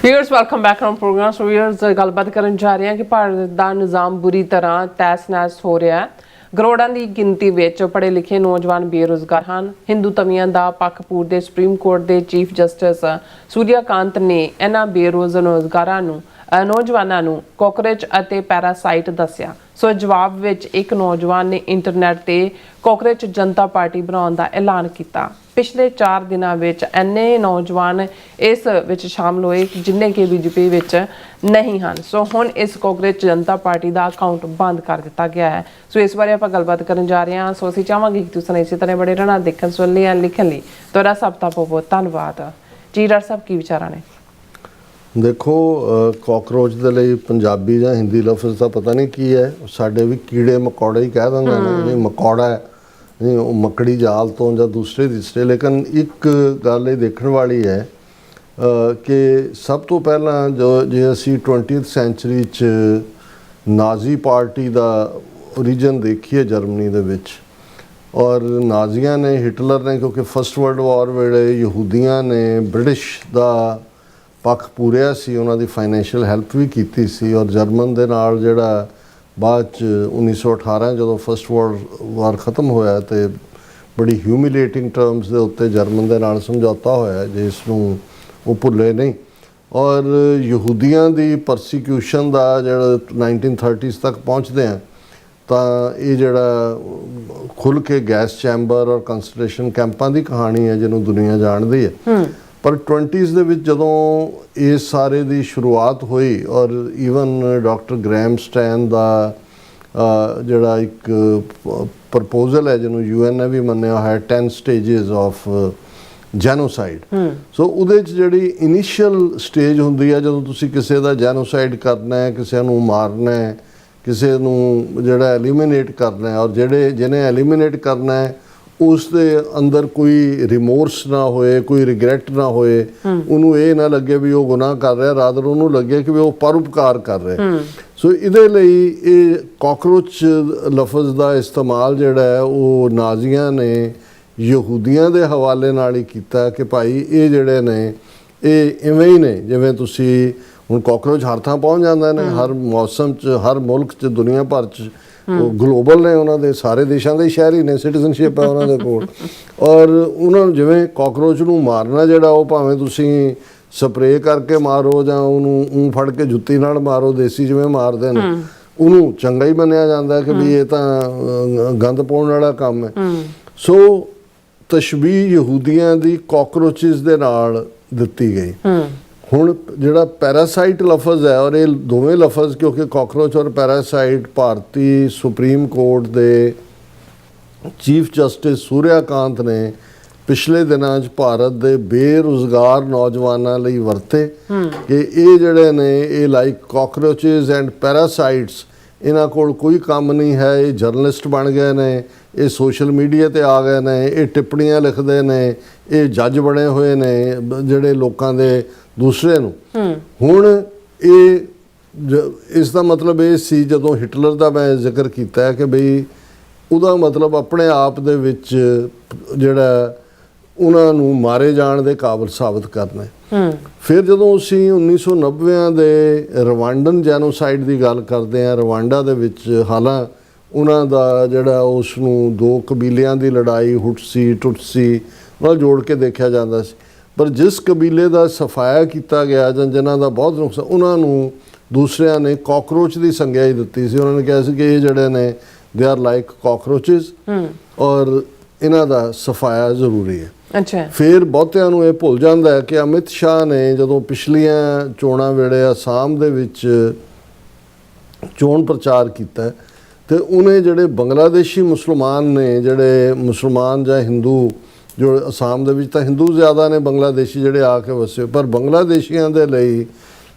Viewers welcome back on program. So viewers ਗੱਲਬਾਤ ਕਰਨ ਜਾ ਰਹੇ ਹਾਂ ਕਿ ਭਾਰਤ ਦਾ ਨਿਜ਼ਾਮ ਬੁਰੀ ਤਰ੍ਹਾਂ ਤਹਿਸ-ਨਹਿਸ ਹੋ ਰਿਹਾ ਹੈ। ਕਰੋੜਾਂ ਦੀ ਗਿਣਤੀ ਵਿੱਚ ਪੜ੍ਹੇ ਲਿਖੇ ਨੌਜਵਾਨ ਬੇਰੁਜ਼ਗਾਰ ਹਨ। ਹਿੰਦੂ ਤਵੀਆਂ ਦਾ ਪੱਖ ਪੂਰਦੇ ਸੁਪਰੀਮ ਕੋਰਟ ਦੇ ਚੀਫ ਜਸਟਿਸ ਸੂਰਿਆਕਾਂਤ ਨੇ ਇਹਨਾਂ ਬੇਰੁਜ਼ਗਾਰਾਂ ਨੂੰ ਨੌਜਵਾਨਾਂ ਨੂੰ ਕਾਕਰੋਚ ਅਤੇ ਪੈਰਾਸਾਈਟ ਦੱਸਿਆ। ਸੋ ਜਵਾਬ ਵਿੱਚ ਇੱਕ ਨੌਜਵਾਨ ਨੇ ਇੰਟਰਨੈਟ ਤੇ ਕਾਕਰੋਚ ਜਨਤਾ ਪਾਰਟੀ ਬਣਾਉਣ ਦਾ ਐਲਾਨ ਕੀਤਾ। ਪਿਛਲੇ 4 ਦਿਨਾਂ ਵਿੱਚ ਇੰਨੇ ਨੌਜਵਾਨ ਇਸ ਵਿੱਚ ਸ਼ਾਮਲ ਹੋਏ ਜਿਨ੍ਹਾਂ ਕਿ ਬੀਜੇਪੀ ਵਿੱਚ ਨਹੀਂ ਹਨ। ਸੋ ਹੁਣ ਇਸ ਕਾਕਰੋਚ ਜਨਤਾ ਪਾਰਟੀ ਦਾ ਅਕਾਊਂਟ ਬੰਦ ਕਰ ਦਿੱਤਾ ਗਿਆ ਹੈ। ਸੋ ਇਸ ਬਾਰੇ ਆਪਾਂ ਗੱਲਬਾਤ ਕਰਨ ਜਾ ਰਹੇ ਹਾਂ। ਸੋ ਅਸੀਂ ਚਾਹਾਂਗੇ ਕਿ ਤੁਸੀਂ ਇਸੇ ਤਰ੍ਹਾਂ ਬੜੇ ਰਹਿਣਾ ਦੇਖਣ ਸੁਣਨ ਜਾਂ ਲਿਖਣ ਲਈ। ਤੁਹਾਡਾ ਸਭ ਦਾ ਬਹੁਤ ਬਹੁਤ ਧੰਨਵਾਦ ਜੀ। ਡਾਕਟਰ ਸਾਹਿਬ ਕੀ ਵਿਚਾਰਾਂ ਨੇ? ਦੇਖੋ, ਕਾਕਰੋਚ ਦੇ ਲਈ ਪੰਜਾਬੀ ਜਾਂ ਹਿੰਦੀ ਲਫ਼ਜ਼ ਤਾਂ ਪਤਾ ਨਹੀਂ ਕੀ ਹੈ। ਸਾਡੇ ਵੀ ਕੀੜੇ ਮਕੌੜੇ ਹੀ ਕਹਿ ਦਿੰਦੇ ਨੇ ਜੀ, ਮਕੌੜਾ ਹੈ ਨਹੀਂ, ਉਹ ਮੱਕੜੀ ਜਾਲ ਤੋਂ ਜਾਂ ਦੂਸਰੇ ਤੀਸਰੇ। ਲੇਕਿਨ ਇੱਕ ਗੱਲ ਇਹ ਦੇਖਣ ਵਾਲੀ ਹੈ ਕਿ ਸਭ ਤੋਂ ਪਹਿਲਾਂ ਜੇ ਅਸੀਂ 20th ਸੈਂਚੁਰੀ 'ਚ ਨਾਜ਼ੀ ਪਾਰਟੀ ਦਾ ਓਰੀਜਨ ਦੇਖੀਏ ਜਰਮਨੀ ਦੇ ਵਿੱਚ, ਔਰ ਨਾਜ਼ੀਆਂ ਨੇ, ਹਿਟਲਰ ਨੇ, ਕਿਉਂਕਿ ਫਸਟ ਵਰਲਡ ਵਾਰ ਵੇਲੇ ਯਹੂਦੀਆਂ ਨੇ ਬ੍ਰਿਟਿਸ਼ ਦਾ ਪੱਖ ਪੂਰਿਆ ਸੀ, ਉਹਨਾਂ ਦੀ ਫਾਈਨੈਂਸ਼ੀਅਲ ਹੈਲਪ ਵੀ ਕੀਤੀ ਸੀ। ਔਰ ਜਰਮਨ ਦੇ ਨਾਲ ਜਿਹੜਾ ਬਾਅਦ 'ਚ 1918 ਜਦੋਂ ਫਸਟ ਵਰਲਡ ਵਾਰ ਖ਼ਤਮ ਹੋਇਆ ਤੇ ਬੜੀ ਹਿਊਮਿਲੇਟਿੰਗ ਟਰਮਸ ਦੇ ਉੱਤੇ ਜਰਮਨ ਦੇ ਨਾਲ ਸਮਝੌਤਾ ਹੋਇਆ ਜਿਸ ਨੂੰ ਉਹ ਭੁੱਲੇ ਨਹੀਂ। ਔਰ ਯਹੂਦੀਆਂ ਦੀ ਪਰਸੀਕਿਊਸ਼ਨ ਦਾ ਜਿਹੜਾ 1930s ਤੱਕ ਪਹੁੰਚਦੇ ਆ ਤਾਂ ਇਹ ਜਿਹੜਾ ਖੁੱਲ੍ਹ ਕੇ ਗੈਸ ਚੈਂਬਰ ਔਰ ਕੰਸਨਟ੍ਰੇਸ਼ਨ ਕੈਂਪਾਂ ਦੀ ਕਹਾਣੀ ਹੈ ਜਿਹਨੂੰ ਦੁਨੀਆ ਜਾਣਦੀ ਹੈ। ਪਰ 20s ਦੇ ਵਿੱਚ ਜਦੋਂ ਇਸ ਸਾਰੇ ਦੀ ਸ਼ੁਰੂਆਤ ਹੋਈ ਔਰ ਈਵਨ ਡਾਕਟਰ ਗ੍ਰੈਮ ਸਟੈਨ ਦਾ ਜਿਹੜਾ ਇੱਕ ਪ੍ਰਪੋਜ਼ਲ ਹੈ ਜਿਹਨੂੰ UN ਨੇ ਵੀ ਮੰਨਿਆ ਹੈ 10 ਸਟੇਜਸ ਆਫ ਜੈਨੋਸਾਈਡ। ਸੋ ਉਹਦੇ 'ਚ ਜਿਹੜੀ ਇਨੀਸ਼ੀਅਲ ਸਟੇਜ ਹੁੰਦੀ ਹੈ ਜਦੋਂ ਤੁਸੀਂ ਕਿਸੇ ਦਾ ਜੈਨੋਸਾਈਡ ਕਰਨਾ ਹੈ, ਕਿਸੇ ਨੂੰ ਮਾਰਨਾ ਹੈ, ਕਿਸੇ ਨੂੰ ਜਿਹੜਾ ਐਲੀਮੀਨੇਟ ਕਰਨਾ ਹੈ, ਔਰ ਜਿਹਨੇ ਐਲੀਮੀਨੇਟ ਕਰਨਾ ਹੈ ਉਸ ਦੇ ਅੰਦਰ ਕੋਈ ਰਿਮੋਰਸ ਨਾ ਹੋਏ, ਕੋਈ ਰਿਗਰੈਟ ਨਾ ਹੋਏ, ਉਹਨੂੰ ਇਹ ਨਾ ਲੱਗੇ ਵੀ ਉਹ ਗੁਨਾਹ ਕਰ ਰਿਹਾ, ਰਾਦਰ ਉਹਨੂੰ ਲੱਗੇ ਕਿ ਵੀ ਉਹ ਪਰਉਪਕਾਰ ਕਰ ਰਿਹਾ। ਸੋ ਇਹਦੇ ਲਈ ਇਹ ਕਾਕਰੋਚ ਲਫ਼ਜ਼ ਦਾ ਇਸਤੇਮਾਲ ਜਿਹੜਾ ਹੈ ਉਹ ਨਾਜ਼ੀਆਂ ਨੇ ਯਹੂਦੀਆਂ ਦੇ ਹਵਾਲੇ ਨਾਲ ਹੀ ਕੀਤਾ ਕਿ ਭਾਈ ਇਹ ਜਿਹੜੇ ਨੇ ਇਹ ਇਵੇਂ ਹੀ ਨੇ ਜਿਵੇਂ ਤੁਸੀਂ ਹੁਣ ਕਾਕਰੋਚ ਹਰ ਥਾਂ ਪਹੁੰਚ ਜਾਂਦੇ ਨੇ, ਹਰ ਮੌਸਮ 'ਚ, ਹਰ ਮੁਲਕ 'ਚ, ਦੁਨੀਆ ਭਰ 'ਚ। ਉਹ ਗਲੋਬਲ ਨੇ, ਉਹਨਾਂ ਦੇ ਸਾਰੇ ਦੇਸ਼ਾਂ ਦੇ ਸ਼ਹਿਰੀ ਨੇ, ਸਿਟੀਜ਼ਨਸ਼ਿਪ ਹੈ ਉਹਨਾਂ ਦੇ ਕੋਲ। ਔਰ ਉਹਨਾਂ ਨੂੰ ਜਿਵੇਂ ਕਾਕਰੋਚ ਨੂੰ ਮਾਰਨਾ ਜਿਹੜਾ ਉਹ ਭਾਵੇਂ ਤੁਸੀਂ ਸਪਰੇਅ ਕਰਕੇ ਮਾਰੋ ਜਾਂ ਉਹਨੂੰ ਫੜ ਕੇ ਜੁੱਤੀ ਨਾਲ ਮਾਰੋ, ਦੇਸੀ ਜਿਵੇਂ ਮਾਰਦੇ ਨੇ, ਉਹਨੂੰ ਚੰਗਾ ਹੀ ਮੰਨਿਆ ਜਾਂਦਾ ਕਿ ਵੀ ਇਹ ਤਾਂ ਗੰਦ ਪਾਉਣ ਵਾਲਾ ਕੰਮ ਹੈ। ਸੋ ਤਸ਼ਬੀਹ ਯਹੂਦੀਆਂ ਦੀ ਕਾਕਰੋਚਿਸ ਦੇ ਨਾਲ ਦਿੱਤੀ ਗਈ। ਹੁਣ ਜਿਹੜਾ ਪੈਰਾਸਾਈਟ ਲਫ਼ਜ਼ ਹੈ, ਔਰ ਇਹ ਦੋਵੇਂ ਲਫ਼ਜ਼ ਕਿਉਂਕਿ ਕਾਕਰੋਚ ਔਰ ਪੈਰਾਸਾਈਟ ਭਾਰਤੀ ਸੁਪਰੀਮ ਕੋਰਟ ਦੇ ਚੀਫ ਜਸਟਿਸ ਸੂਰਿਆਕਾਂਤ ਨੇ ਪਿਛਲੇ ਦਿਨਾਂ 'ਚ ਭਾਰਤ ਦੇ ਬੇਰੁਜ਼ਗਾਰ ਨੌਜਵਾਨਾਂ ਲਈ ਵਰਤੇ ਕਿ ਇਹ ਜਿਹੜੇ ਨੇ ਇਹ ਲਾਈਕ ਕਾਕਰੋਚਿਸ ਐਂਡ ਪੈਰਾਸਾਈਟਸ, ਇਹਨਾਂ ਕੋਲ ਕੋਈ ਕੰਮ ਨਹੀਂ ਹੈ, ਇਹ ਜਰਨਲਿਸਟ ਬਣ ਗਏ ਨੇ, ਇਹ ਸੋਸ਼ਲ ਮੀਡੀਆ 'ਤੇ ਆ ਗਏ ਨੇ, ਇਹ ਟਿੱਪਣੀਆਂ ਲਿਖਦੇ ਨੇ, ਇਹ ਜੱਜ ਬਣੇ ਹੋਏ ਨੇ ਜਿਹੜੇ ਲੋਕਾਂ ਦੇ ਦੂਸਰੇ ਨੂੰ। ਹੁਣ ਇਸ ਦਾ ਮਤਲਬ ਇਹ ਸੀ, ਜਦੋਂ ਹਿਟਲਰ ਦਾ ਮੈਂ ਜ਼ਿਕਰ ਕੀਤਾ ਹੈ ਕਿ ਬਈ ਉਹਦਾ ਮਤਲਬ ਆਪਣੇ ਆਪ ਦੇ ਵਿੱਚ ਜਿਹੜਾ ਉਹਨਾਂ ਨੂੰ ਮਾਰੇ ਜਾਣ ਦੇ ਕਾਬਲ ਸਾਬਤ ਕਰਨਾ ਹੈ। ਫਿਰ ਜਦੋਂ ਅਸੀਂ 1990 ਦੇ ਰਵਾਂਡਨ ਜੈਨੋਸਾਈਡ ਦੀ ਗੱਲ ਕਰਦੇ ਹਾਂ, ਰਵਾਂਡਾ ਦੇ ਵਿੱਚ ਹਾਲਾਂ ਉਹਨਾਂ ਦਾ ਜਿਹੜਾ ਉਸ ਨੂੰ 2 ਕਬੀਲਿਆਂ ਦੀ ਲੜਾਈ ਹੁਟਸੀ ਟੁਟਸੀ ਨਾਲ ਜੋੜ ਕੇ ਦੇਖਿਆ ਜਾਂਦਾ ਸੀ, ਪਰ ਜਿਸ ਕਬੀਲੇ ਦਾ ਸਫਾਇਆ ਕੀਤਾ ਗਿਆ ਜਾਂ ਜਿਨ੍ਹਾਂ ਦਾ ਬਹੁਤ ਨੁਕਸਾਨ, ਉਹਨਾਂ ਨੂੰ ਦੂਸਰਿਆਂ ਨੇ ਕਾਕਰੋਚ ਦੀ ਸੰਗਿਆ ਦਿੱਤੀ ਸੀ। ਉਹਨਾਂ ਨੇ ਕਿਹਾ ਸੀ ਕਿ ਇਹ ਜਿਹੜੇ ਨੇ ਦੇ ਆਰ ਲਾਈਕ ਕਾਕਰੋਚਿਸ ਔਰ ਇਹਨਾਂ ਦਾ ਸਫਾਇਆ ਜ਼ਰੂਰੀ ਹੈ। ਅੱਛਾ, ਫਿਰ ਬਹੁਤਿਆਂ ਨੂੰ ਇਹ ਭੁੱਲ ਜਾਂਦਾ ਹੈ ਕਿ ਅਮਿਤ ਸ਼ਾਹ ਨੇ ਜਦੋਂ ਪਿਛਲੀਆਂ ਚੋਣਾਂ ਵੇਲੇ ਅਸਾਮ ਦੇ ਵਿੱਚ ਚੋਣ ਪ੍ਰਚਾਰ ਕੀਤਾ ਤੇ ਉਹਨੇ ਜਿਹੜੇ ਬੰਗਲਾਦੇਸ਼ੀ ਮੁਸਲਮਾਨ ਨੇ, ਜਿਹੜੇ ਮੁਸਲਮਾਨ ਜਾਂ ਹਿੰਦੂ, ਜੋ ਅਸਾਮ ਦੇ ਵਿੱਚ ਤਾਂ ਹਿੰਦੂ ਜ਼ਿਆਦਾ ਨੇ, ਬੰਗਲਾਦੇਸ਼ੀ ਜਿਹੜੇ ਆ ਕੇ ਵਸੇ, ਪਰ ਬੰਗਲਾਦੇਸ਼ੀਆਂ ਦੇ ਲਈ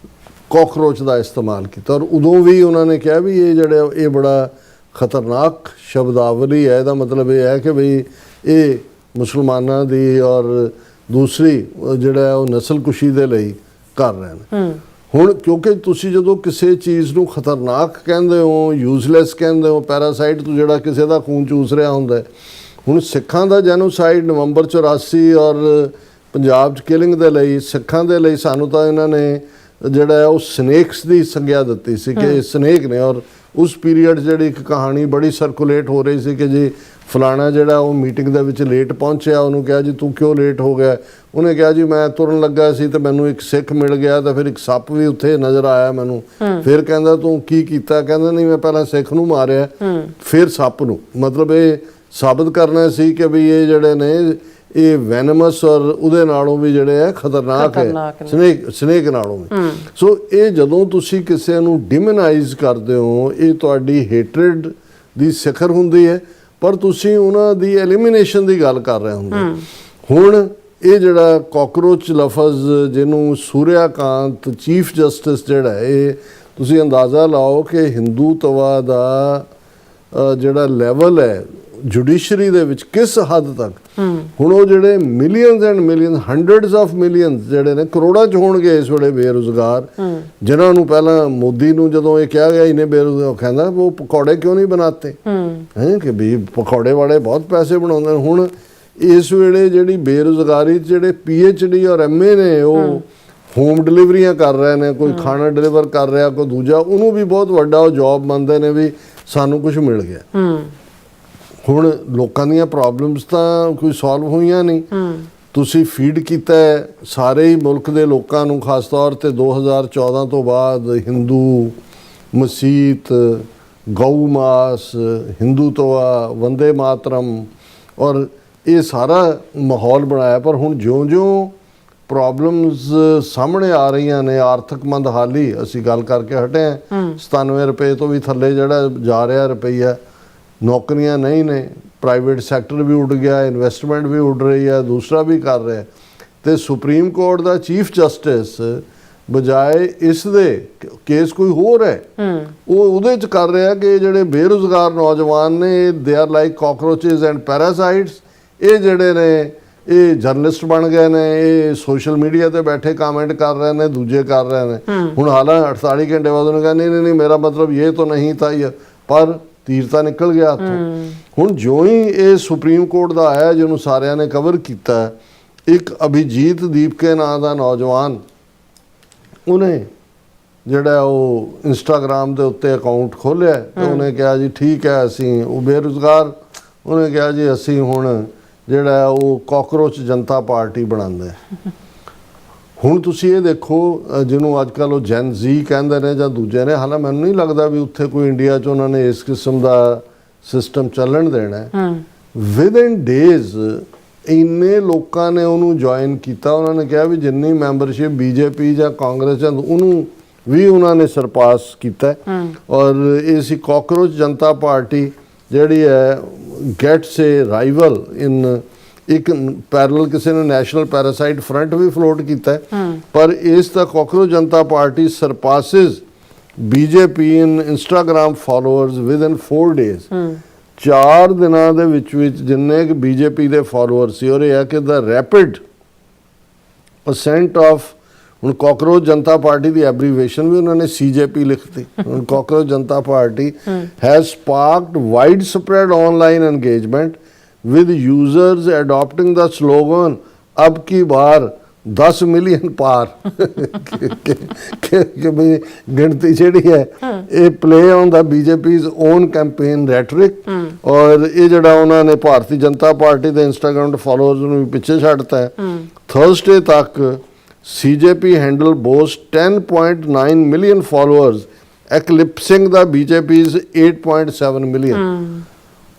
ਕਾਕਰੋਚ ਦਾ ਇਸਤੇਮਾਲ ਕੀਤਾ। ਔਰ ਉਦੋਂ ਵੀ ਉਹਨਾਂ ਨੇ ਕਿਹਾ ਵੀ ਇਹ ਬੜਾ ਖਤਰਨਾਕ ਸ਼ਬਦਾਵਲੀ ਹੈ, ਇਹਦਾ ਮਤਲਬ ਇਹ ਹੈ ਕਿ ਬਈ ਇਹ ਮੁਸਲਮਾਨਾਂ ਦੀ ਔਰ ਦੂਸਰੀ ਜਿਹੜਾ ਉਹ ਨਸਲਕੁਸ਼ੀ ਦੇ ਲਈ ਕਰ ਰਹੇ ਨੇ। ਹੁਣ ਕਿਉਂਕਿ ਤੁਸੀਂ ਜਦੋਂ ਕਿਸੇ ਚੀਜ਼ ਨੂੰ ਖਤਰਨਾਕ ਕਹਿੰਦੇ ਹੋ, ਯੂਜ਼ਲੈਸ ਕਹਿੰਦੇ ਹੋ, ਪੈਰਾਸਾਈਟ ਤੋਂ ਜਿਹੜਾ ਕਿਸੇ ਦਾ ਖੂਨ ਚੂਸ ਰਿਹਾ ਹੁੰਦਾ। ਹੁਣ ਸਿੱਖਾਂ ਦਾ ਜੈਨੋਸਾਈਡ ਨਵੰਬਰ 84 ਔਰ ਪੰਜਾਬ 'ਚ ਕਿਲਿੰਗ ਦੇ ਲਈ, ਸਿੱਖਾਂ ਦੇ ਲਈ ਸਾਨੂੰ ਤਾਂ ਇਹਨਾਂ ਨੇ ਜਿਹੜਾ ਹੈ ਉਹ ਸਨੇਕਸ ਦੀ ਸੰਗਿਆ ਦਿੱਤੀ ਸੀ ਕਿ ਇਹ ਸਨੇਕ ਨੇ। ਔਰ ਉਸ ਪੀਰੀਅਡ ਜਿਹੜੀ ਇੱਕ ਕਹਾਣੀ ਬੜੀ ਸਰਕੂਲੇਟ ਹੋ ਰਹੀ ਸੀ ਕਿ ਜੀ ਫਲਾਣਾ ਜਿਹੜਾ ਉਹ ਮੀਟਿੰਗ ਦੇ ਵਿੱਚ ਲੇਟ ਪਹੁੰਚਿਆ, ਉਹਨੂੰ ਕਿਹਾ ਜੀ ਤੂੰ ਕਿਉਂ ਲੇਟ ਹੋ ਗਿਆ? ਉਹਨੇ ਕਿਹਾ ਜੀ ਮੈਂ ਤੁਰਨ ਲੱਗਾ ਸੀ ਤੇ ਮੈਨੂੰ ਇੱਕ ਸਿੱਖ ਮਿਲ ਗਿਆ ਤਾਂ ਫਿਰ ਇੱਕ ਸੱਪ ਵੀ ਉੱਥੇ ਨਜ਼ਰ ਆਇਆ ਮੈਨੂੰ। ਫਿਰ ਕਹਿੰਦਾ ਤੂੰ ਕੀ ਕੀਤਾ? ਕਹਿੰਦਾ ਨਹੀਂ ਮੈਂ ਪਹਿਲਾਂ ਸਿੱਖ ਨੂੰ ਮਾਰਿਆ ਫਿਰ ਸੱਪ ਨੂੰ। ਮਤਲਬ ਇਹ ਸਾਬਤ ਕਰਨਾ ਸੀ ਕਿ ਵੀ ਇਹ ਜਿਹੜੇ ਨੇ ਇਹ ਵੈਨਮਸ ਔਰ ਉਹਦੇ ਨਾਲੋਂ ਵੀ ਜਿਹੜੇ ਆ ਖਤਰਨਾਕ ਹੈ, ਸਨੇਕ ਨਾਲੋਂ ਵੀ। ਸੋ ਇਹ ਜਦੋਂ ਤੁਸੀਂ ਕਿਸੇ ਨੂੰ ਡਿਮੋਨਾਈਜ਼ ਕਰਦੇ ਹੋ, ਇਹ ਤੁਹਾਡੀ ਹੇਟਰਡ ਦੀ ਸਿਖਰ ਹੁੰਦੀ ਹੈ, ਪਰ ਤੁਸੀਂ ਉਹਨਾਂ ਦੀ ਐਲੀਮੀਨੇਸ਼ਨ ਦੀ ਗੱਲ ਕਰ ਰਹੇ ਹੁੰਦੇ। ਹੁਣ ਇਹ ਜਿਹੜਾ ਕਾਕਰੋਚ ਲਫ਼ਜ਼ ਜਿਹਨੂੰ ਸੂਰਿਆਕਾਂਤ ਚੀਫ ਜਸਟਿਸ ਜਿਹੜਾ ਇਹ ਤੁਸੀਂ ਅੰਦਾਜ਼ਾ ਲਾਓ ਕਿ ਹਿੰਦੂਤਵਾ ਦਾ ਜਿਹੜਾ ਲੈਵਲ ਹੈ ਜੁਡੀਸ਼ਰੀ ਦੇ ਵਿੱਚ ਕਿਸ ਹੱਦ ਤੱਕ। ਹੁਣ ਉਹ ਜਿਹੜੇ millions and million, hundreds of millions ਜਿਹੜੇ ਨੇ, ਕਰੋੜਾਂ 'ਚ ਹੋਣਗੇ ਇਸ ਵੇਲੇ ਬੇਰੁਜ਼ਗਾਰ, ਜਿਨ੍ਹਾਂ ਨੂੰ ਪਹਿਲਾਂ ਮੋਦੀ ਨੂੰ ਜਦੋਂ ਇਹ ਕਿਹਾ ਗਿਆ ਇਹਨੇ ਬੇਰੁਜ਼ਗਾਰ, ਕਹਿੰਦਾ ਉਹ ਪਕੌੜੇ ਕਿਉਂ ਨਹੀਂ ਬਣਾਤੇ ਹੈ ਕਿ ਵੀ ਪਕੌੜੇ ਵਾਲੇ ਬਹੁਤ ਪੈਸੇ ਬਣਾਉਂਦੇ ਨੇ। ਹੁਣ ਇਸ ਵੇਲੇ ਜਿਹੜੀ ਬੇਰੁਜ਼ਗਾਰੀ ਜਿਹੜੇ PhD ਔਰ MA ਨੇ ਉਹ ਹੋਮ ਡਿਲੀਵਰੀਆਂ ਕਰ ਰਹੇ ਨੇ, ਕੋਈ ਖਾਣਾ ਡਿਲੀਵਰ ਕਰ ਰਿਹਾ, ਕੋਈ ਦੂਜਾ, ਉਹਨੂੰ ਵੀ ਬਹੁਤ ਵੱਡਾ ਉਹ ਜੌਬ ਮੰਨਦੇ ਨੇ ਵੀ ਸਾਨੂੰ ਕੁਝ ਮਿਲ ਗਿਆ। ਹੁਣ ਲੋਕਾਂ ਦੀਆਂ ਪ੍ਰੋਬਲਮਸ ਤਾਂ ਕੋਈ ਸੋਲਵ ਹੋਈਆਂ ਨਹੀਂ। ਤੁਸੀਂ ਫੀਡ ਕੀਤਾ ਸਾਰੇ ਹੀ ਮੁਲਕ ਦੇ ਲੋਕਾਂ ਨੂੰ, ਖਾਸ ਤੌਰ ਤੇ 2014 ਤੋਂ ਬਾਅਦ ਹਿੰਦੂ, ਮਸੀਤ, ਗਊ ਮਾਸ, ਹਿੰਦੂਤਵਾ, ਵੰਦੇ ਮਾਤਰਮ ਔਰ ਇਹ ਸਾਰਾ ਮਾਹੌਲ ਬਣਾਇਆ। ਪਰ ਹੁਣ ਜਿਉਂ-ਜਿਉਂ ਪ੍ਰੋਬਲਮਸ ਸਾਹਮਣੇ ਆ ਰਹੀਆਂ ਨੇ, ਆਰਥਿਕ ਮੰਦਹਾਲੀ ਅਸੀਂ ਗੱਲ ਕਰਕੇ ਹਟੇ ਹਾਂ, 97 ਰੁਪਏ ਤੋਂ ਵੀ ਥੱਲੇ ਜਿਹੜਾ ਜਾ ਰਿਹਾ ਰੁਪਈਆ, ਨੌਕਰੀਆਂ ਨਹੀਂ ਨੇ, ਪ੍ਰਾਈਵੇਟ ਸੈਕਟਰ ਵੀ ਉੱਡ ਗਿਆ, ਇਨਵੈਸਟਮੈਂਟ ਵੀ ਉੱਡ ਰਹੀ ਹੈ, ਦੂਸਰਾ ਵੀ ਕਰ ਰਿਹਾ। ਤੇ ਸੁਪਰੀਮ ਕੋਰਟ ਦਾ ਚੀਫ ਜਸਟਿਸ ਬਜਾਏ ਇਸ ਦੇ ਕੇਸ ਕੋਈ ਹੋਰ ਹੈ, ਉਹ ਉਹਦੇ 'ਚ ਕਰ ਰਿਹਾ ਕਿ ਜਿਹੜੇ ਬੇਰੁਜ਼ਗਾਰ ਨੌਜਵਾਨ ਨੇ, ਦੇ ਆਰ ਲਾਈਕ ਕਾਕਰੋਚਿਸ ਐਂਡ ਪੈਰਾਸਾਈਟਸ। ਇਹ ਜਿਹੜੇ ਨੇ ਇਹ ਜਰਨਲਿਸਟ ਬਣ ਗਏ ਨੇ, ਇਹ ਸੋਸ਼ਲ ਮੀਡੀਆ ਤੇ ਬੈਠੇ ਕਮੈਂਟ ਕਰ ਰਹੇ ਨੇ, ਦੂਜੇ ਕਰ ਰਹੇ ਨੇ। ਹੁਣ ਹਾਲਾਂਕਿ 48 ਘੰਟੇ ਬਾਅਦ ਉਹਨੇ ਕਿਹਾ ਨਹੀਂ ਮੇਰਾ ਮਤਲਬ ਇਹ ਤਾਂ ਨਹੀਂ था, ਪਰ ਤੀਰ ਤਾਂ ਨਿਕਲ ਗਿਆ ਹੱਥੋਂ। ਹੁਣ ਜਿਉਂ ਹੀ ਇਹ ਸੁਪਰੀਮ ਕੋਰਟ ਦਾ ਆਇਆ ਜਿਹਨੂੰ ਸਾਰਿਆਂ ਨੇ ਕਵਰ ਕੀਤਾ, ਇੱਕ ਅਭਿਜੀਤ ਦੀਪਕੇ ਨਾਂ ਦਾ ਨੌਜਵਾਨ, ਉਹਨੇ ਜਿਹੜਾ ਉਹ ਇੰਸਟਾਗ੍ਰਾਮ ਦੇ ਉੱਤੇ ਅਕਾਊਂਟ ਖੋਲ੍ਹਿਆ ਤੇ ਉਹਨੇ ਕਿਹਾ ਜੀ ਠੀਕ ਹੈ ਅਸੀਂ ਉਹ ਬੇਰੁਜ਼ਗਾਰ, ਉਹਨੇ ਕਿਹਾ ਜੀ ਅਸੀਂ ਹੁਣ ਜਿਹੜਾ ਉਹ ਕਾਕਰੋਚ ਜਨਤਾ ਪਾਰਟੀ ਬਣਾਉਂਦੇ। ਹੁਣ ਤੁਸੀਂ ਇਹ ਦੇਖੋ ਜਿਹਨੂੰ ਅੱਜ ਕੱਲ੍ਹ ਉਹ ਜੈਨ ਜ਼ੀ ਕਹਿੰਦੇ ਨੇ ਜਾਂ ਦੂਜੇ ਨੇ, ਹਾਲਾਂਕਿ ਮੈਨੂੰ ਨਹੀਂ ਲੱਗਦਾ ਵੀ ਉੱਥੇ ਕੋਈ ਇੰਡੀਆ 'ਚ ਉਹਨਾਂ ਨੇ ਇਸ ਕਿਸਮ ਦਾ ਸਿਸਟਮ ਚੱਲਣ ਦੇਣਾ ਹੈ। ਵਿਦਇਨ ਡੇਜ਼ ਇੰਨੇ ਲੋਕਾਂ ਨੇ ਉਹਨੂੰ ਜੁਆਇਨ ਕੀਤਾ, ਉਹਨਾਂ ਨੇ ਕਿਹਾ ਵੀ ਜਿੰਨੀ ਮੈਂਬਰਸ਼ਿਪ BJP ਜਾਂ ਕਾਂਗਰਸ ਜਾਂ ਉਹਨੂੰ ਵੀ ਉਹਨਾਂ ਨੇ ਸਰਪਾਸ ਕੀਤਾ। ਔਰ ਇਹ ਸੀ ਕਾਕਰੋਚ ਜਨਤਾ ਪਾਰਟੀ ਜਿਹੜੀ ਹੈ ਗੈਟਸ ਏ ਰਾਈਵਲ ਇਨ ਇੱਕ ਪੈਰਲਲ, ਕਿਸੇ ਨੇ ਨੈਸ਼ਨਲ ਪੈਰਾਸਾਈਟ ਫਰੰਟ ਵੀ ਫਲੋਟ ਕੀਤਾ, ਪਰ ਇਸ ਦਾ ਕਾਕਰੋਚ ਜਨਤਾ ਪਾਰਟੀ ਸਰਪਾਸਿਸ BJP ਇਨ ਇੰਸਟਾਗ੍ਰਾਮ ਫਾਲੋਅਰਸ ਵਿਦਨ 4 ਡੇਜ਼। 4 ਦਿਨਾਂ ਦੇ ਵਿੱਚ ਜਿੰਨੇ ਕਿ BJP ਦੇ ਫਾਲੋਅਰ ਸੀ, ਔਰ ਇਹ ਹੈ ਕਿ ਦਾ ਰੈਪਿਡ ਅਸੈਂਟ ਆਫ, ਹੁਣ ਕਾਕਰੋਚ ਜਨਤਾ ਪਾਰਟੀ ਦੀ ਐਬਰੀਵੇਸ਼ਨ ਵੀ ਉਹਨਾਂ ਨੇ CJP ਲਿਖਤੀ। ਹੁਣ cockroach Janata party has sparked widespread online engagement with users adopting the slogan अब की बार 10 मिलियन पार कि भाई गिनती ਜਿਹੜੀ ਹੈ ਇਹ play on the BJP's own campaign rhetoric। ਔਰ ਇਹ ਜਿਹੜਾ ਉਹਨਾਂ ਨੇ ਭਾਰਤੀ ਜਨਤਾ ਪਾਰਟੀ ਦੇ ਇੰਸਟਾਗ੍ਰਾਮ ਦੇ ਫਾਲੋਅਰਸ ਨੂੰ ਵੀ ਪਿੱਛੇ ਛੱਡਤਾ ਹੈ। ਥਰਸਡੇ ਤੱਕ CJP handle boast 10.9 million followers, eclipsing the BJP's 8.7 million.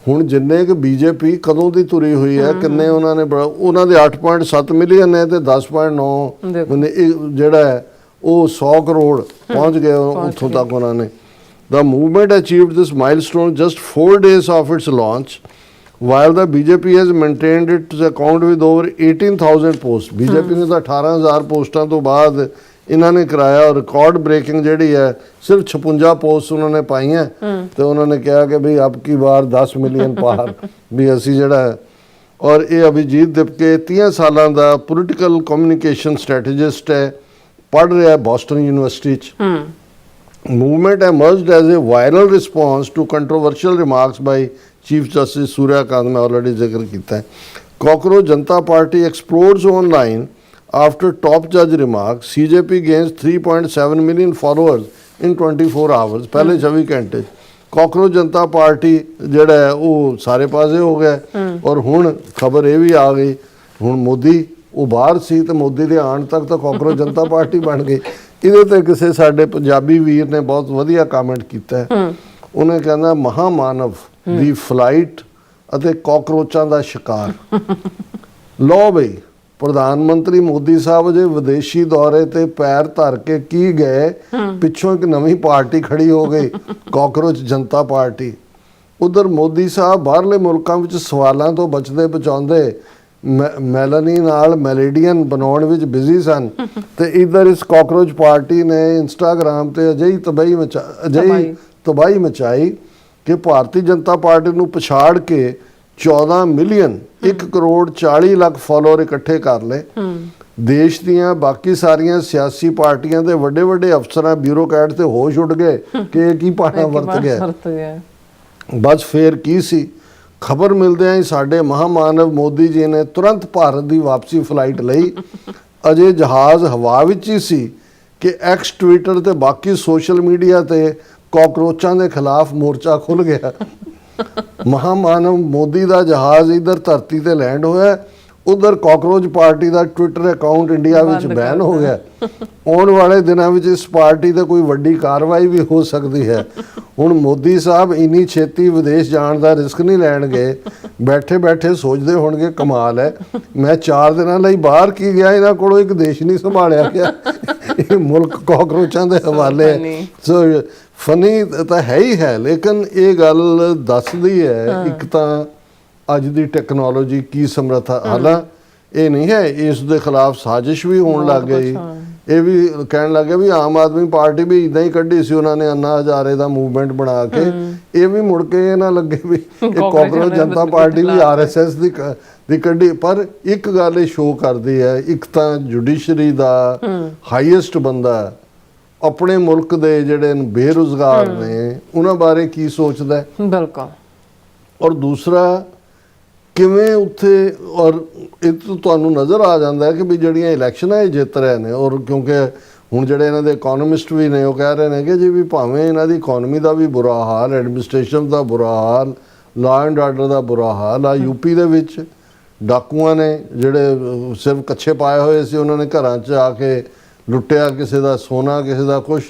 ਹੁਣ ਜਿੰਨੇ ਕਿ BJP ਕਦੋਂ ਦੀ ਤੁਰੀ ਹੋਈ ਹੈ, ਕਿੰਨੇ ਉਹਨਾਂ ਨੇ, ਉਹਨਾਂ ਦੇ 8.7 ਮਿਲੀਅਨ ਨੇ ਤੇ 10.9 ਜਿਹੜਾ ਹੈ ਉਹ 100 ਕਰੋੜ ਪਹੁੰਚ ਗਏ ਉੱਥੋਂ ਤੱਕ ਉਹਨਾਂ ਨੇ। The movement achieved this milestone just 4 days of its launch, while the BJP has maintained its account with over 18,000 posts। BJP ਨੇ ਤਾਂ 18,000 ਪੋਸਟਾਂ ਤੋਂ ਬਾਅਦ ਇਹਨਾਂ ਨੇ ਕਰਾਇਆ, ਔਰ ਰਿਕਾਰਡ ਬ੍ਰੇਕਿੰਗ ਜਿਹੜੀ ਹੈ ਸਿਰਫ 56 ਪੋਸਟ ਉਹਨਾਂ ਨੇ ਪਾਈਆਂ ਤੇ ਉਹਨਾਂ ਨੇ ਕਿਹਾ ਕਿ ਵੀ ਅਬ ਕੀ ਵਾਰ 10 ਮਿਲੀਅਨ ਪਾਰ ਵੀ ਅਸੀਂ ਜਿਹੜਾ। ਔਰ ਇਹ ਅਭਿਜੀਤ ਦੀਪਕੇ 30 ਸਾਲਾਂ ਦਾ ਪੋਲੀਟੀਕਲ ਕਮਿਊਨੀਕੇਸ਼ਨ ਸਟ੍ਰੈਟੇਜਿਸਟ ਹੈ, ਪੜ੍ਹ ਰਿਹਾ ਹੈ ਬੋਸਟਨ ਯੂਨੀਵਰਸਿਟੀ 'ਚ। Movement emerged as a viral response to controversial remarks by Chief Justice Surya Kant, ਮੈਂ ਆਲਰੇਡੀ ਜ਼ਿਕਰ ਕੀਤਾ ਹੈ। Cockroach Janata party explodes online after top judge remarks CJP gains 3.7 million followers in 24 hours ਪਹਿਲੇ 24 ਘੰਟੇ 'ਚ। Cockroach Janata party ਜਿਹੜਾ ਹੈ ਉਹ ਸਾਰੇ ਪਾਸੇ ਹੋ ਗਿਆ ਔਰ ਹੁਣ ਖਬਰ ਇਹ ਵੀ ਆ ਗਈ ਹੁਣ ਮੋਦੀ ਉਹ ਬਾਹਰ ਸੀ ਤੇ ਮੋਦੀ ਦੇ ਆਉਣ ਤੱਕ ਤਾਂ ਕਾਕਰੋਚ ਜਨਤਾ ਪਾਰਟੀ ਬਣ ਗਈ। ਇਹਦੇ ਤੇ ਕਿਸੇ ਸਾਡੇ ਪੰਜਾਬੀ ਵੀਰ ਨੇ ਬਹੁਤ ਵਧੀਆ ਕਮੈਂਟ ਕੀਤਾ ਹੈ। ਉਹਨੇ ਕਹਿੰਦਾ ਮਹਾਮਾਨਵ ਦੀ ਫਲਾਈਟ ਅਤੇ ਕਾਕਰੋਚਾਂ ਦਾ ਸ਼ਿਕਾਰ। ਲਓ ਬਈ ਪ੍ਰਧਾਨ ਮੰਤਰੀ ਮੋਦੀ ਸਾਹਿਬ ਜੇ ਵਿਦੇਸ਼ੀ ਦੌਰੇ ਤੇ ਪੈਰ ਧਰ ਕੇ ਕੀ ਗਏ, ਪਿੱਛੋਂ ਇੱਕ ਨਵੀਂ ਪਾਰਟੀ ਖੜੀ ਹੋ ਗਈ ਕਾਕਰੋਚ ਜਨਤਾ ਪਾਰਟੀ। ਉਧਰ ਮੋਦੀ ਸਾਹਿਬ ਬਾਹਰਲੇ ਮੁਲਕਾਂ ਵਿੱਚ ਸਵਾਲਾਂ ਤੋਂ ਬਚਦੇ ਬਚਾਉਂਦੇ ਮੈਲਨੀ ਨਾਲ ਮੈਲੇਡੀਅਨ ਬਣਾਉਣ ਵਿੱਚ ਬਿਜ਼ੀ ਸਨ ਤੇ ਇਧਰ ਇਸ ਕਾਕਰੋਚ ਪਾਰਟੀ ਨੇ ਇੰਸਟਾਗ੍ਰਾਮ ਤੇ ਅਜਿਹੀ ਤਬਾਹੀ ਮਚਾਈ ਕਿ ਭਾਰਤੀ ਜਨਤਾ ਪਾਰਟੀ ਨੂੰ ਪਛਾੜ ਕੇ 14 ਮਿਲੀਅਨ 1 ਕਰੋੜ 40 ਲੱਖ ਫਾਲੋਅਰ ਇਕੱਠੇ ਕਰ ਲਏ। ਦੇਸ਼ ਦੀਆਂ ਬਾਕੀ ਸਾਰੀਆਂ ਸਿਆਸੀ ਪਾਰਟੀਆਂ ਦੇ ਵੱਡੇ ਵੱਡੇ ਅਫਸਰਾਂ ਬਿਊਰੋਕਰੈਟ ਤੇ ਹੋਸ਼ ਉੱਡ ਗਏ ਕਿ ਇਹ ਕੀ ਪਾਣਾ ਵਰਤ ਗਿਆ। ਬਸ ਫੇਰ ਕੀ ਸੀ, ਖਬਰ ਮਿਲਦਿਆਂ ਹੀ ਸਾਡੇ ਮਹਾਮਾਨਵ ਮੋਦੀ ਜੀ ਨੇ ਤੁਰੰਤ ਭਾਰਤ ਦੀ ਵਾਪਸੀ ਫਲਾਈਟ ਲਈ। ਅਜੇ ਜਹਾਜ਼ ਹਵਾ ਵਿੱਚ ਹੀ ਸੀ ਕਿ ਐਕਸ ਟਵਿੱਟਰ ਤੇ ਬਾਕੀ ਸੋਸ਼ਲ ਮੀਡੀਆ ਤੇ ਕਾਕਰੋਚਾਂ ਦੇ ਖਿਲਾਫ ਮੋਰਚਾ ਖੁੱਲ ਗਿਆ। ਮਹਾਮਾਨਵ ਮੋਦੀ ਦਾ ਜਹਾਜ਼ ਇਧਰ ਧਰਤੀ ਤੇ ਲੈਂਡ ਹੋਇਆ, ਉਧਰ ਕਾਕਰੋਚ ਪਾਰਟੀ ਦਾ ਟਵਿੱਟਰ ਅਕਾਊਂਟ ਇੰਡੀਆ ਵਿੱਚ ਬੈਨ ਹੋ ਗਿਆ। ਆਉਣ ਵਾਲੇ ਦਿਨਾਂ ਵਿੱਚ ਇਸ ਪਾਰਟੀ ਤੇ ਕੋਈ ਵੱਡੀ ਕਾਰਵਾਈ ਵੀ ਹੋ ਸਕਦੀ ਹੈ। ਹੁਣ ਮੋਦੀ ਸਾਹਿਬ ਇੰਨੀ ਛੇਤੀ ਵਿਦੇਸ਼ ਜਾਣ ਦਾ ਰਿਸਕ ਨਹੀਂ ਲੈਣਗੇ। ਬੈਠੇ ਬੈਠੇ ਸੋਚਦੇ ਹੋਣਗੇ ਕਮਾਲ ਹੈ, ਮੈਂ 4 ਦਿਨਾਂ ਲਈ ਬਾਹਰ ਕੀ ਗਿਆ, ਇਹਨਾਂ ਕੋਲੋਂ ਇੱਕ ਦੇਸ਼ ਨਹੀਂ ਸੰਭਾਲਿਆ ਗਿਆ, ਇਹ ਮੁਲਕ ਕਾਕਰੋਚਾਂ ਦੇ ਹਵਾਲੇ ਹੈ। ਸੋ ਫਨੀ ਤਾਂ ਹੈ ਹੀ ਹੈ, ਲੇਕਿਨ ਇਹ ਗੱਲ ਦੱਸਦੀ ਹੈ ਇੱਕ ਤਾਂ ਅੱਜ ਦੀ ਟੈਕਨੋਲੋਜੀ ਕੀ ਸਮਰੱਥਾ। ਹਾਲਾਂ ਇਹ ਨਹੀਂ ਹੈ ਇਸ ਦੇ ਖਿਲਾਫ ਸਾਜ਼ਿਸ਼ ਵੀ ਹੋਣ ਲੱਗ ਗਈ। ਇਹ ਵੀ ਕਹਿਣ ਲੱਗੇ ਵੀ ਆਮ ਆਦਮੀ ਪਾਰਟੀ ਵੀ ਇਦਾਂ ਹੀ ਕੱਢੀ ਸੀ ਉਹਨਾਂ ਨੇ ਅੰਨਾ ਹਜ਼ਾਰੇ ਦਾ ਮੂਵਮੈਂਟ ਬਣਾ ਕੇ। ਇਹ ਵੀ ਮੁੜ ਕੇ ਇਹ ਨਾ ਲੱਗੇ ਵੀ ਇਹ ਕਾਕਰੋਚ ਜਨਤਾ ਪਾਰਟੀ ਵੀ ਆਰਐਸਐਸ ਦੀ ਕੱਢੀ। ਪਰ ਇੱਕ ਗੱਲ ਇਹ ਸ਼ੋਅ ਕਰਦੀ ਹੈ, ਇੱਕ ਤਾਂ ਜੁਡੀਸ਼ਰੀ ਦਾ ਹਾਈਐਸਟ ਬੰਦਾ ਆਪਣੇ ਮੁਲਕ ਦੇ ਜਿਹੜੇ ਬੇਰੁਜ਼ਗਾਰ ਨੇ ਉਹਨਾਂ ਬਾਰੇ ਕੀ ਸੋਚਦਾ ਹੈ। ਬਿਲਕੁਲ। ਔਰ ਦੂਸਰਾ ਕਿਵੇਂ ਉੱਥੇ ਔਰ ਇਹ ਤੋਂ ਤੁਹਾਨੂੰ ਨਜ਼ਰ ਆ ਜਾਂਦਾ ਹੈ ਕਿ ਵੀ ਜਿਹੜੀਆਂ ਇਲੈਕਸ਼ਨਾਂ ਇਹ ਜਿੱਤ ਰਹੇ ਨੇ। ਔਰ ਕਿਉਂਕਿ ਹੁਣ ਜਿਹੜੇ ਇਹਨਾਂ ਦੇ ਇਕਨੋਮਿਸਟ ਵੀ ਨੇ ਉਹ ਕਹਿ ਰਹੇ ਨੇ ਕਿ ਜੀ ਵੀ ਭਾਵੇਂ ਇਹਨਾਂ ਦੀ ਇਕਨੋਮੀ ਦਾ ਵੀ ਬੁਰਾ ਹਾਲ, ਐਡਮਿਨਿਸਟ੍ਰੇਸ਼ਨ ਦਾ ਬੁਰਾ ਹਾਲ, ਲਾ ਐਂਡ ਆਰਡਰ ਦਾ ਬੁਰਾ ਹਾਲ ਆ। ਯੂਪੀ ਦੇ ਵਿੱਚ ਡਾਕੂਆਂ ਨੇ ਜਿਹੜੇ ਸਿਰਫ ਕੱਛੇ ਪਾਏ ਹੋਏ ਸੀ ਉਹਨਾਂ ਨੇ ਘਰਾਂ 'ਚ ਆ ਕੇ ਲੁੱਟਿਆ ਕਿਸੇ ਦਾ ਸੋਨਾ, ਕਿਸੇ ਦਾ ਕੁਛ,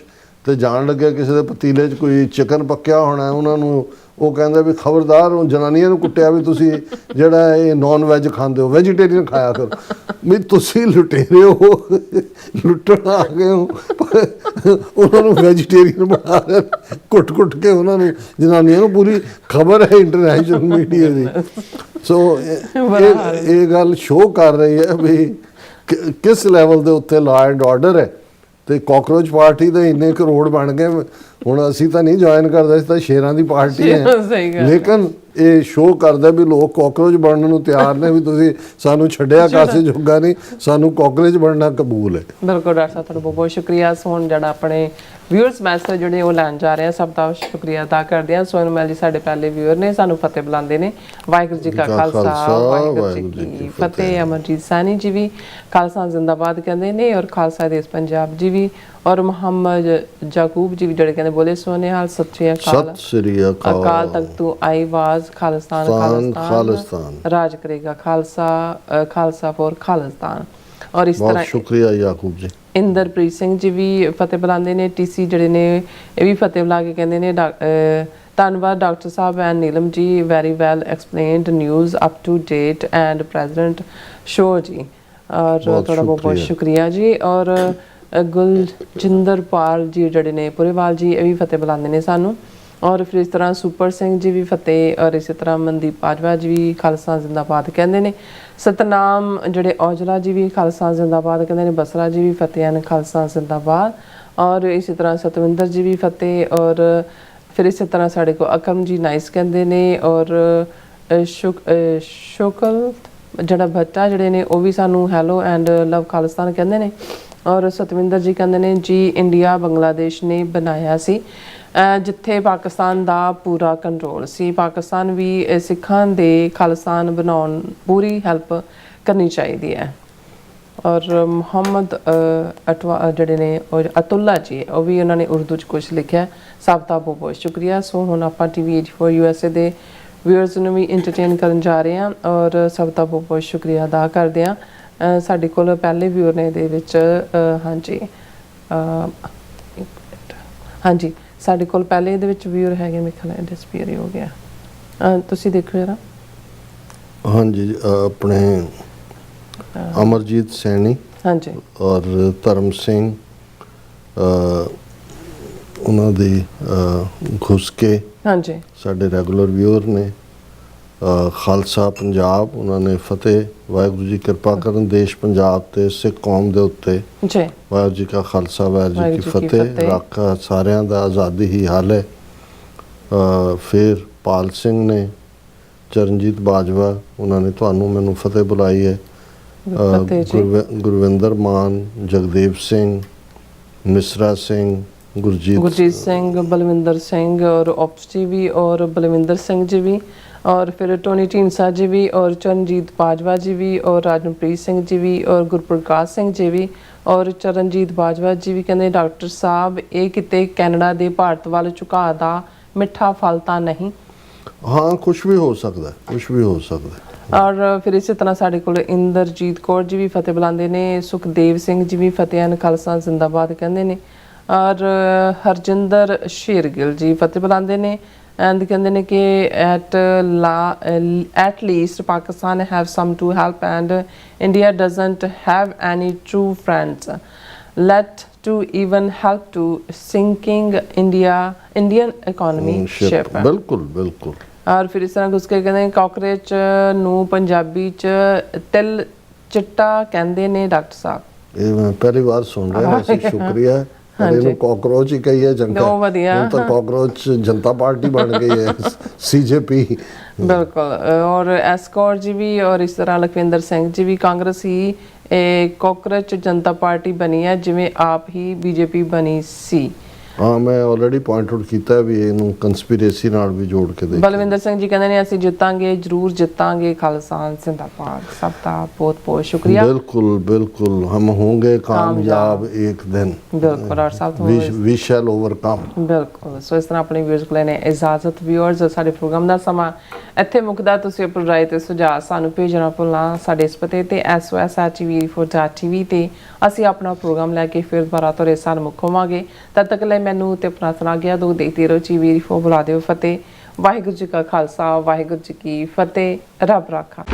ਤੇ ਜਾਣ ਲੱਗੇ ਕਿਸੇ ਦੇ ਪਤੀਲੇ 'ਚ ਕੋਈ ਚਿਕਨ ਪੱਕਿਆ ਹੋਣਾ, ਉਹਨਾਂ ਨੂੰ ਉਹ ਕਹਿੰਦੇ ਵੀ ਖਬਰਦਾਰ ਉਹ ਜਨਾਨੀਆਂ ਨੂੰ ਕੁੱਟਿਆ ਵੀ ਤੁਸੀਂ ਜਿਹੜਾ ਇਹ ਨੌਨ ਵੈਜ ਖਾਂਦੇ ਹੋ, ਵੈਜੀਟੇਰੀਅਨ ਖਾਇਆ ਕਰੋ। ਵੀ ਤੁਸੀਂ ਲੁਟੇਰੇ ਹੋ, ਲੁੱਟਣ ਆ ਗਏ ਹੋ, ਉਹਨਾਂ ਨੂੰ ਵੈਜੀਟੇਰੀਅਨ ਬਣਾ ਰਹੇ, ਕੁੱਟ ਕੇ ਉਹਨਾਂ ਨੂੰ ਜਨਾਨੀਆਂ ਨੂੰ। ਪੂਰੀ ਖਬਰ ਹੈ ਇੰਟਰਨੈਸ਼ਨਲ ਮੀਡੀਆ ਦੀ। ਸੋ ਇਹ ਗੱਲ ਸ਼ੋਅ ਕਰ ਰਹੀ ਹੈ ਵੀ ਕਿਸ ਲੈਵਲ ਦੇ ਉੱਤੇ ਲਾ ਐਂਡ ਆਰਡਰ ਹੈ। ਤੇ ਕਾਕਰੋਚ ਪਾਰਟੀ ਦੇ ਇੰਨੇ ਕਰੋੜ ਬਣ ਗਏ, ਹੁਣ ਅਸੀਂ ਤਾਂ ਨਹੀਂ ਜੁਆਇਨ ਕਰਦੇ, ਅਸੀਂ ਤਾਂ ਸ਼ੇਰਾਂ ਦੀ ਪਾਰਟੀ ਹੈ। ਲੇਕਿਨ ਇਹ ਸ਼ੋਅ ਕਰਦਾ ਵੀ ਲੋਕ ਕਾਕਰੋਚ ਬਣਨ ਨੂੰ ਤਿਆਰ ਨੇ, ਵੀ ਤੁਸੀਂ ਸਾਨੂੰ ਛੱਡਿਆ ਕਾਸੇ ਜੋਗਾ ਨਹੀਂ, ਸਾਨੂੰ ਕਾਕਰੋਚ ਬਣਨਾ ਕਬੂਲ ਹੈ। ਬਿਲਕੁਲ ਡਾਕਟਰ ਸਾਹਿਬ, ਤੁਹਾਡਾ ਬਹੁਤ ਬਹੁਤ ਸ਼ੁਕਰੀਆ। ਸੋ ਹੁਣ ਜਿਹੜਾ ਆਪਣੇ ਵਿਊਅਰਸ ਮੈਸੇਜ ਜਿਹੜੇ ਉਹ ਲੈਣ ਜਾ ਰਹੇ ਆ, ਸਭ ਦਾ ਸ਼ੁਕਰੀਆ ਅਦਾ ਕਰਦੇ ਹਾਂ। ਸੋਨਮ ਮੈਲ ਜੀ ਸਾਡੇ ਪਹਿਲੇ ਵਿਊਅਰ ਨੇ, ਸਾਨੂੰ ਫਤਿਹ ਬੁਲਾਉਂਦੇ ਨੇ। ਵਾਹਿਗੁਰੂ ਜੀ ਕਾ ਖਾਲਸਾ, ਵਾਹਿਗੁਰੂ ਜੀ ਕੀ ਫਤਿਹ। ਅਮਰਜੀਤ ਸੈਣੀ ਜੀ ਵੀ ਖਾਲਸਾ ਜ਼ਿੰਦਾਬਾਦ ਕਹਿੰਦੇ ਨੇ, ਔਰ ਖਾਲਸਾ ਦੇਸ਼ ਪੰਜਾਬ ਜੀ ਵੀ, ਔਰ ਮੁਹੰਮਦ ਜਾਕੂਬ ਜੀ ਵੀ ਜਿਹੜੇ ਕਹਿੰਦੇ ਬੋਲੇ ਸੋਨੇ ਹਾਲ, ਸਤਿ ਸ੍ਰੀ ਅਕਾਲ, ਅਕਾਲ ਤਖਤ ਤੋਂ ਆਈ ਆਵਾਜ਼, ਖਾਲਿਸਤਾਨ ਰਾਜ ਕਰੇਗਾ, ਖਾਲਸਾ ਫॉर ਖਾਲਿਸਤਾਨ। ਔਰ ਇਸ ਤਰ੍ਹਾਂ ਸ਼ੁਕਰੀਆ ਯਾਕੂਬ ਜੀ। ਇੰਦਰਪ੍ਰੀਤ ਸਿੰਘ ਜੀ ਵੀ ਫਤਿਹ ਬੁਲਾਉਂਦੇ ਨੇ। ਟੀਸੀ ਜਿਹੜੇ ਨੇ ਇਹ ਵੀ ਫਤਿਹ ਬੁਲਾ ਕੇ ਕਹਿੰਦੇ ਨੇ ਧੰਨਵਾਦ doctor Sahib and Neelam ji, very well explained news up to date and present show ji. ਔਰ ਤੁਹਾਡਾ ਬਹੁਤ ਬਹੁਤ ਸ਼ੁਕਰੀਆ ਜੀ। ਔਰ ਗੁਲਜਿੰਦਰਪਾਲ ਜੀ ਜਿਹੜੇ ਨੇ ਪੁਰੇਵਾਲ ਜੀ, ਇਹ ਵੀ ਫਤਿਹ ਬੁਲਾਉਂਦੇ ਨੇ ਸਾਨੂੰ। ਔਰ ਫਿਰ ਇਸ ਤਰ੍ਹਾਂ ਸੁਪਰ ਸਿੰਘ ਜੀ ਵੀ ਫਤਿਹ, ਔਰ ਇਸੇ ਤਰ੍ਹਾਂ ਮਨਦੀਪ ਬਾਜਵਾ ਜੀ ਵੀ ਖਾਲਸਾ ਜ਼ਿੰਦਾਬਾਦ ਕਹਿੰਦੇ ਨੇ। ਸਤਨਾਮ ਜਿਹੜੇ ਔਜਲਾ ਜੀ ਵੀ ਖਾਲਸਾ ਜ਼ਿੰਦਾਬਾਦ ਕਹਿੰਦੇ ਨੇ। ਬਸਰਾ ਜੀ ਵੀ ਫਤਿਹ ਹਨ, ਖਾਲਸਾ ਜ਼ਿੰਦਾਬਾਦ। ਔਰ ਇਸੇ ਤਰ੍ਹਾਂ ਸਤਵਿੰਦਰ ਜੀ ਵੀ ਫਤਿਹ। ਔਰ ਫਿਰ ਇਸੇ ਤਰ੍ਹਾਂ ਸਾਡੇ ਕੋਲ ਅਕਰਮ ਜੀ ਨਾਈਸ ਕਹਿੰਦੇ ਨੇ। ਔਰ ਸ਼ੁਕਲ ਜਿਹੜਾ ਭੱਟਾ ਜਿਹੜੇ ਨੇ ਉਹ ਵੀ ਸਾਨੂੰ ਹੈਲੋ ਐਂਡ ਲਵ ਖਾਲਿਸਤਾਨ ਕਹਿੰਦੇ ਨੇ। ਔਰ ਸਤਵਿੰਦਰ ਜੀ ਕਹਿੰਦੇ ਨੇ ਜੀ ਇੰਡੀਆ ਬੰਗਲਾਦੇਸ਼ ਨੇ ਬਣਾਇਆ ਸੀ ਜਿੱਥੇ ਪਾਕਿਸਤਾਨ ਦਾ ਪੂਰਾ ਕੰਟਰੋਲ ਸੀ। ਪਾਕਿਸਤਾਨ ਵੀ ਸਿੱਖਾਂ ਦੇ ਖਾਲਿਸਤਾਨ ਬਣਾਉਣ ਪੂਰੀ ਹੈਲਪ ਕਰਨੀ ਚਾਹੀਦੀ ਹੈ। ਔਰ ਮੁਹੰਮਦ ਅਟਵਾ ਜਿਹੜੇ ਨੇ ਔਰ ਅਤੁੱਲਾ ਜੀ ਉਹ ਵੀ ਉਹਨਾਂ ਨੇ ਉਰਦੂ 'ਚ ਕੁਝ ਲਿਖਿਆ। ਸਭ ਦਾ ਬਹੁਤ ਬਹੁਤ ਸ਼ੁਕਰੀਆ। ਸੋ ਹੁਣ ਆਪਾਂ TV 84 USA ਦੇ ਵਿਊਅਰਸ ਨੂੰ ਵੀ ਇੰਟਰਟੇਨ ਕਰਨ ਜਾ ਰਹੇ ਹਾਂ ਔਰ ਸਭ ਦਾ ਬਹੁਤ ਬਹੁਤ ਸ਼ੁਕਰੀਆ ਅਦਾ ਕਰਦੇ ਹਾਂ। ਸਾਡੇ ਕੋਲ ਪਹਿਲੇ ਵਿਊਅਰ ਨੇ ਇਹਦੇ ਵਿੱਚ ਹਾਂਜੀ ਸਾਡੇ ਕੋਲ ਪਹਿਲੇ ਇਹਦੇ ਵਿੱਚ ਵਿਊਅਰ ਹੈਗੇ, ਮੇਰੇ ਖਿਆਲ ਡਿਸਪੀਅਰ ਹੀ ਹੋ ਗਿਆ। ਤੁਸੀਂ ਦੇਖੋ ਜਰਾ। ਹਾਂਜੀ ਆਪਣੇ ਅਮਰਜੀਤ ਸੈਣੀ ਹਾਂਜੀ ਔਰ ਧਰਮ ਸਿੰਘ ਉਹਨਾਂ ਦੀ ਘੁਸਕੇ ਹਾਂਜੀ ਸਾਡੇ ਰੈਗੂਲਰ ਵਿਊਅਰ ਨੇ। ਖਾਲਸਾ ਪੰਜਾਬ ਉਹਨਾਂ ਨੇ ਫਤਿਹ। ਵਾਹਿਗੁਰੂ ਜੀ ਕਿਰਪਾ ਕਰਨ ਦੇਸ਼ ਪੰਜਾਬ ਤੇ ਸਿੱਖ ਕੌਮ ਦੇ ਉੱਤੇ। ਜੀ ਵਾਹਿਗੁਰੂ ਜੀ ਕਾ ਖਾਲਸਾ ਵਾਹਿਗੁਰੂ ਜੀ ਕੀ ਫਤਿਹ। ਰੱਖ ਸਾਰਿਆਂ ਦਾ ਆਜ਼ਾਦੀ ਹੀ ਹਾਲ ਹੈ। ਫਿਰ ਪਾਲ ਸਿੰਘ ਨੇ, ਚਰਨਜੀਤ ਬਾਜਵਾ ਉਹਨਾਂ ਨੇ ਤੁਹਾਨੂੰ ਮੈਨੂੰ ਫਤਿਹ ਬੁਲਾਈ ਹੈ। ਫਤਿਹ ਜੀ। ਗੁਰਵਿੰਦਰ ਮਾਨ, ਜਗਦੇਵ ਸਿੰਘ, ਮਿਸਰਾ ਸਿੰਘ, ਗੁਰਜੀਤ ਸਿੰਘ, ਬਲਵਿੰਦਰ ਸਿੰਘ और ओप्स जी भी और बलविंदर सिंह जी भी और फिर टोनी ढींडसा जी भी और चरणजीत बाजवा जी भी और राजनप्रीत सिंह जी भी और गुरप्रकाश सिंह जी भी और चरणजीत बाजवा जी भी कहते डॉक्टर साहब ये किते कैनेडा ਦੇ ਭਾਰਤ ਵੱਲ ਝੁਕਾਅ ਦਾ ਮਿੱਠਾ ਫਲ ਤਾਂ ਨਹੀਂ। ਹਾਂ ਕੁਛ ਵੀ ਹੋ ਸਕਦਾ, ਕੁਛ ਵੀ ਹੋ ਸਕਦਾ। ਔਰ ਫਿਰ ਇਸੇ ਤਰ੍ਹਾਂ ਸਾਡੇ ਕੋਲ ਇੰਦਰਜੀਤ ਕੌਰ ਜੀ ਵੀ ਫਤਿਹ ਬੁਲਾਉਂਦੇ ਨੇ। ਸੁਖਦੇਵ ਸਿੰਘ ਜੀ ਵੀ ਫਤਿਹ ਐਨ ਖਾਲਸਾ ਜ਼ਿੰਦਾਬਾਦ ਕਹਿੰਦੇ ਨੇ। ਔਰ ਹਰਜਿੰਦਰ ਸ਼ੇਰਗਿੱਲ ਜੀ ਫਤਿਹ ਬੁਲਾਉਂਦੇ ਨੇ ਐਂਡ ਕਹਿੰਦੇ ਨੇ ਕਿ at least Pakistan have some to help and India doesn't have any true friends let to even help to sinking Indian economy ship. ਬਿਲਕੁਲ ਬਿਲਕੁਲ। ਔਰ ਫਿਰ ਇਸ ਤਰ੍ਹਾਂ ਘੁਸ ਕੇ ਕਹਿੰਦੇ ਕਾਕਰੋਚ ਨੂੰ ਪੰਜਾਬੀ 'ਚ ਤਿਲ ਚਿੱਟਾ ਕਹਿੰਦੇ ਨੇ ਡਾਕਟਰ ਸਾਹਿਬ। ਇਹ ਮੈਂ ਪਹਿਲੀ ਵਾਰ ਸੁਣ ਰਿਹਾ ਸੀ। ਸ਼ੁਕਰੀਆ। ਇਹਨੂੰ ਕਾਕਰੋਚ ਹੀ ਕਹੀਏ ਜਨਤਾ। ਬਹੁਤ ਵਧੀਆ। ਹੁਣ ਤਾਂ ਕਾਕਰੋਚ ਜਨਤਾ ਪਾਰਟੀ ਬਣ ਗਈ ਹੈ CJP। ਬਿਲਕੁਲ। ਔਰ ਐਸਕੌਰ ਜੀ ਵੀ ਔਰ ਇਸ ਤਰ੍ਹਾਂ ਲਖਵਿੰਦਰ ਸਿੰਘ ਜੀ ਵੀ ਕਾਂਗਰਸ ਹੀ ਕਾਕਰੋਚ ਜਨਤਾ ਪਾਰਟੀ ਬਣੀ ਹੈ ਜਿਵੇਂ ਆਪ ਹੀ BJP ਬਣੀ ਸੀ। ਹਾਂ ਮੈਂ ਆਲਰੇਡੀ ਪੁਆਇੰਟ ਆਊਟ ਕੀਤਾ ਵੀ ਇਹਨੂੰ ਕੰਸਪੀਰੇਸੀ ਨਾਲ ਵੀ ਜੋੜ ਕੇ ਦੇਖ। ਬਲਵਿੰਦਰ ਸਿੰਘ ਜੀ ਕਹਿੰਦੇ ਨੇ ਅਸੀਂ ਜਿੱਤਾਂਗੇ, ਜ਼ਰੂਰ ਜਿੱਤਾਂਗੇ, ਖਾਲਸਾ ਜ਼ਿੰਦਾਬਾਦ। ਸਭ ਦਾ ਬਹੁਤ ਬਹੁਤ ਸ਼ੁਕਰੀਆ। ਬਿਲकुल बिल्कुल हम होंगे कामयाब एक दिन। ਬਿਲਕੁਲ। ਔਰ ਸਭ ਤੋਂ we shall overcome। ਬਿਲਕੁਲ। ਸੋ ਇਸ ਤਰ੍ਹਾਂ ਆਪਣੇ ਵਿਊਅਰਸ ਕੋਲ ਨੇ ਇਜਾਜ਼ਤ। ਵਿਊਅਰਸ ਸਾਡੇ ਪ੍ਰੋਗਰਾਮ ਦਾ ਸਮਾਂ ਇੱਥੇ ਮੁੱਕਦਾ। ਤੁਸੀਂ ਆਪਣੀ ਰਾਏ ਤੇ ਸੁਝਾਅ ਸਾਨੂੰ ਭੇਜਣਾ ਭੁੱਲਣਾ ਸਾਡੇ ਇਸ ਪਤੇ ਤੇ SOS@TV4.TV ਤੇ ਅਸੀਂ ਆਪਣਾ ਪ੍ਰੋਗਰਾਮ ਲੈ ਕੇ ਫਿਰ ਦੁਬਾਰਾ ਤੁਹਾਡੇ ਸਾਹਮਣੇ ਮੁੱਖ ਹੋਵਾਂਗੇ। ਤਦ ਤੱਕ ਲਈ ਮੈਨੂੰ ਤੇ ਆਪਣਾ ਸੁਣਾ ਗਿਆ ਦੋ ਦੇਖਦੇ ਰਹੋ TV4 ਬੁਲਾ ਦਿਓ ਫਤਿਹ। ਵਾਹਿਗੁਰੂ ਜੀ ਕਾ ਖਾਲਸਾ, ਵਾਹਿਗੁਰੂ ਜੀ ਕੀ ਫਤਿਹ। ਰੱਬ ਰਾਖਾ।